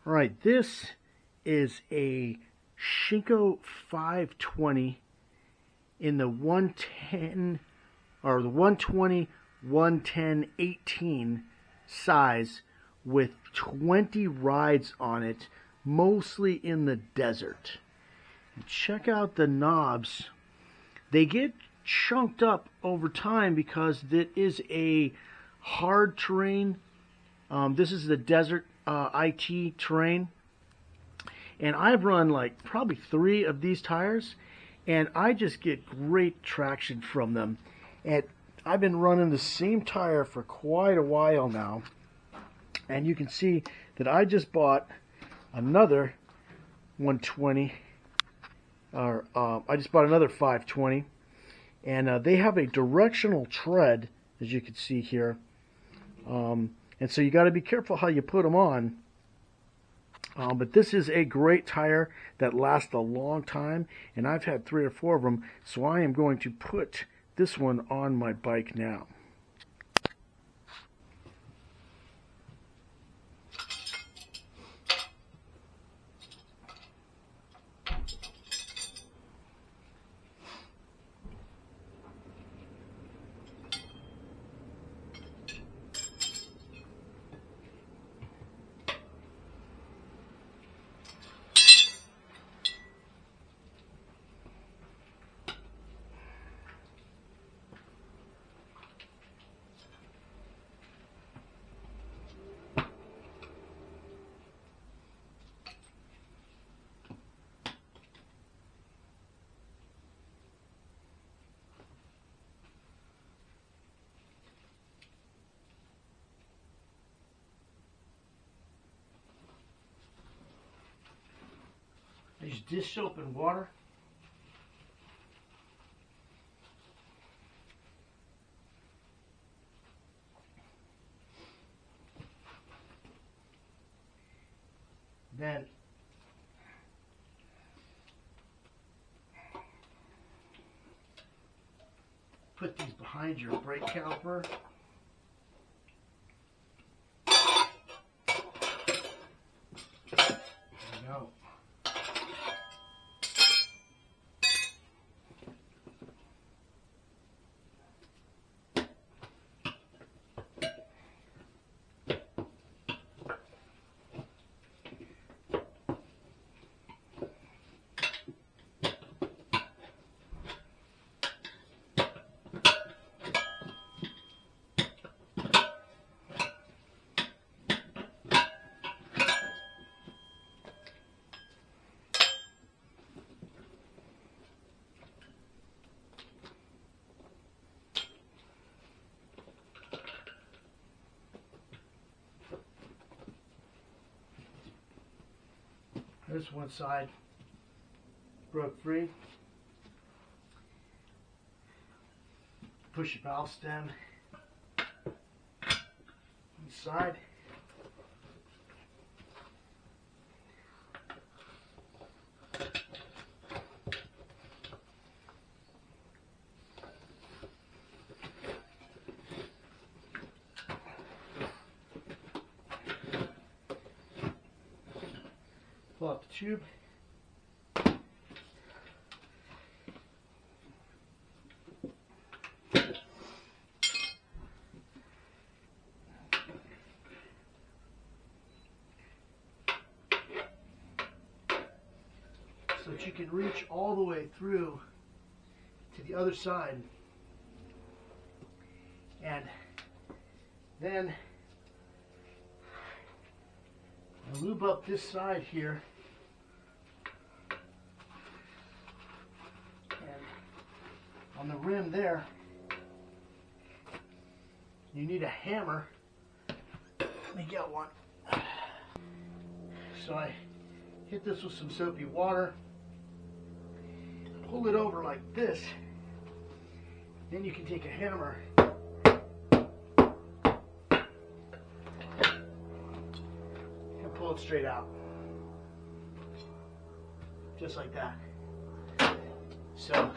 All right, this is a Shinko 520 in the 110 or the 120, 110, 18 size with 20 rides on it, mostly in the desert. And check out the knobs. They get chunked up over time because it is a hard terrain. This is the desert IT terrain. And I've run like probably 3 of these tires, and I just get great traction from them. And I've been running the same tire for quite a while now. And you can see that I just bought another 120, or I just bought another 520. And they have a directional tread, as you can see here. And so you got to be careful how you put them on. But this is a great tire that lasts a long time, and I've had 3 or 4 of them, so I am going to put this one on my bike now. I use dish soap and water. Then put these behind your brake caliper. There you go. This one side broke free. Push your valve stem inside. Pull out the tube. So that you can reach all the way through to the other side. And then I lube up this side here. And on the rim there, you need a hammer. Let me get one. So I hit this with some soapy water, pull it over like this, then you can take a hammer and pull it straight out. Just like that. So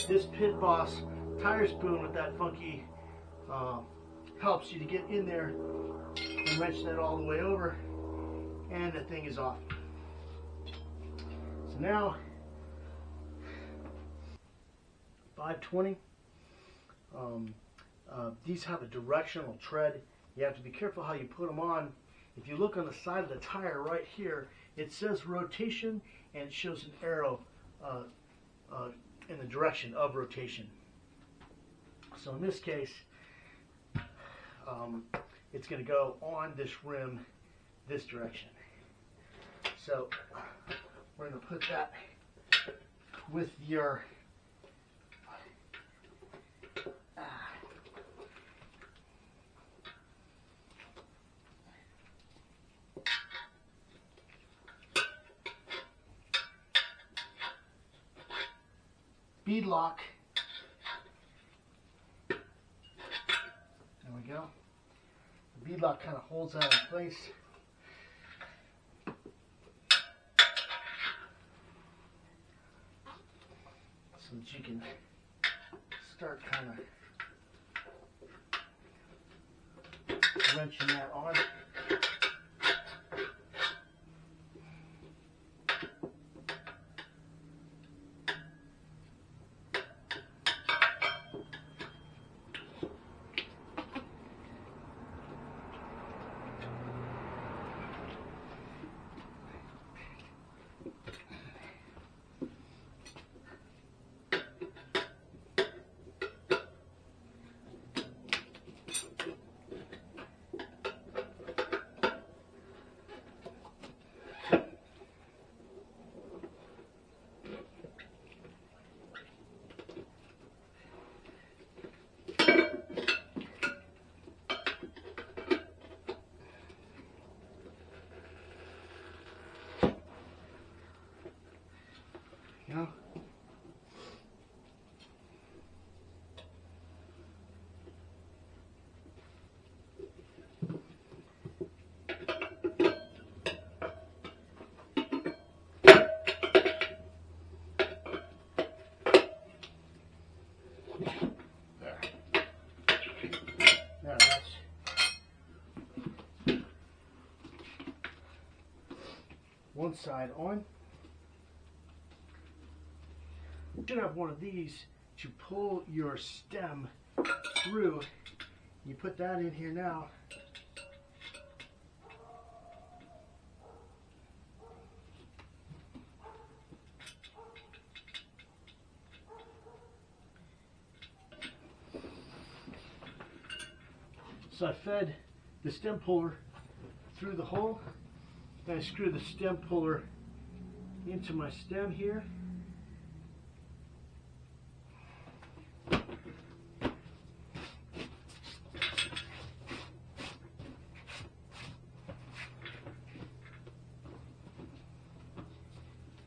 this Pit Boss tire spoon with that funky helps you to get in there and can wrench that all the way over, and the thing is off. So now, 520. These have a directional tread. You have to be careful how you put them on. If you look on the side of the tire right here, it says rotation, and it shows an arrow in the direction of rotation. So in this case, it's going to go on this rim this direction. So we're going to put that with your bead lock. There we go. The bead lock kind of holds that in place. So that you can start kind of wrenching that on. Now, there. Now that's one side on. You should have one of these to pull your stem through. You put that in here now. So I fed the stem puller through the hole. Then I screw the stem puller into my stem here.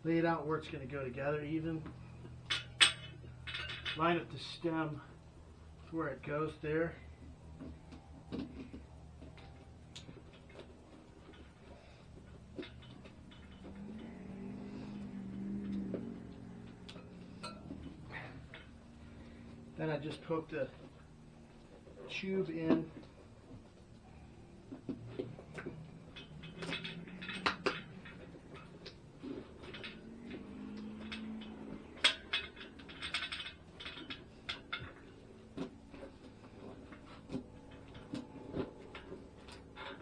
Lay it out where it's going to go together even. Line up the stem where it goes there. Then I just poke the tube in.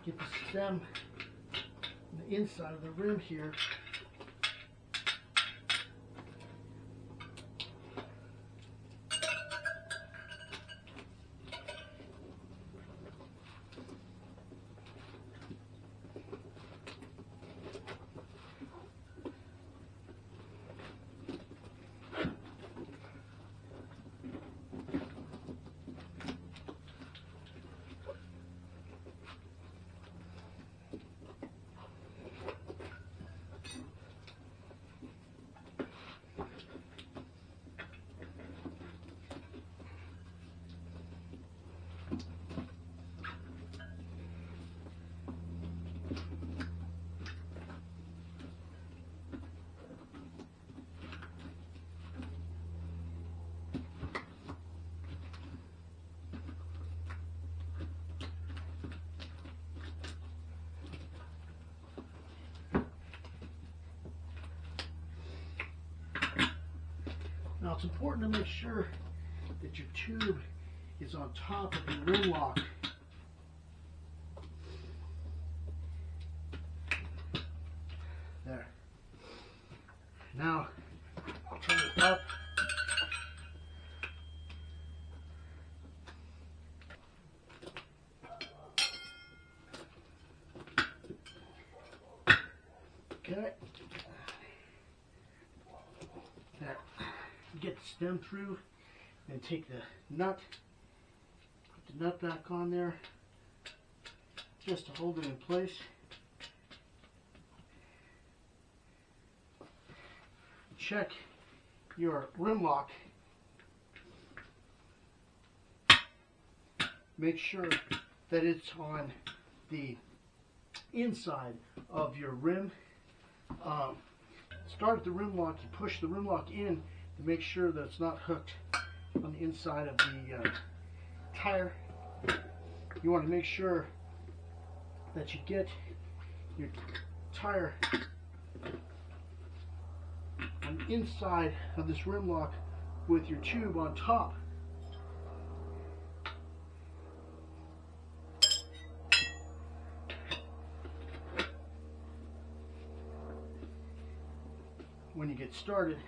Get the stem on the inside of the rim here. it's important to make sure that your tube is on top of the rim lock. There. Now, turn it up. Okay. There. Get the stem through, and take the nut, put the nut back on there, just to hold it in place. Check your rim lock. Make sure that it's on the inside of your rim. Start at the rim lock, you push the rim lock in to make sure that it's not hooked on the inside of the tire. You want to make sure that you get your tire on the inside of this rim lock with your tube on top. When you get started,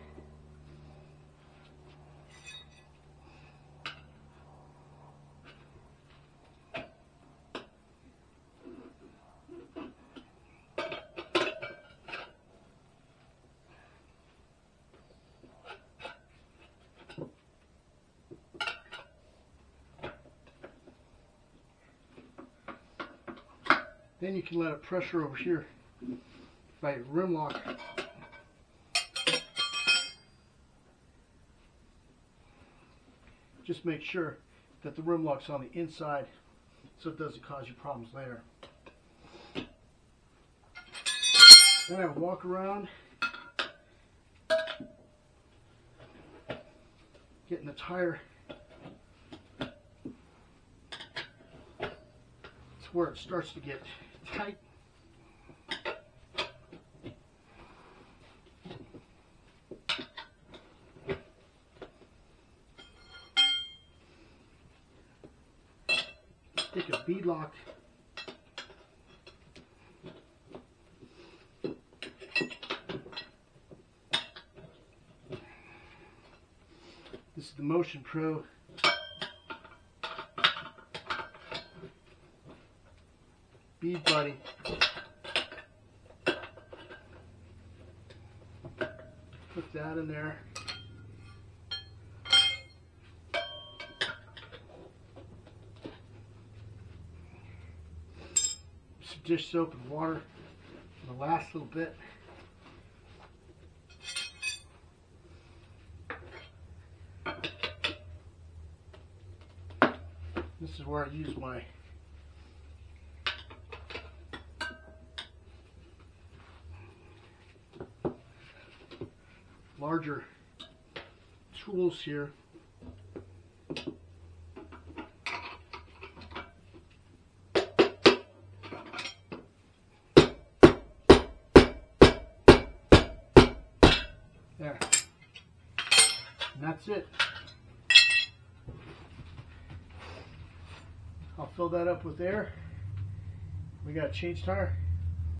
then you can let it pressure over here by your rim lock. Just make sure that the rim lock's on the inside so it doesn't cause you problems later. Then I walk around, getting the tire to where it starts to get tight. Take a bead lock, this is the Motion Pro bead buddy. Put that in there. Some dish soap and water for the last little bit. This is where I use my larger tools here. There. And that's it. I'll fill that up with air. We got a change tire.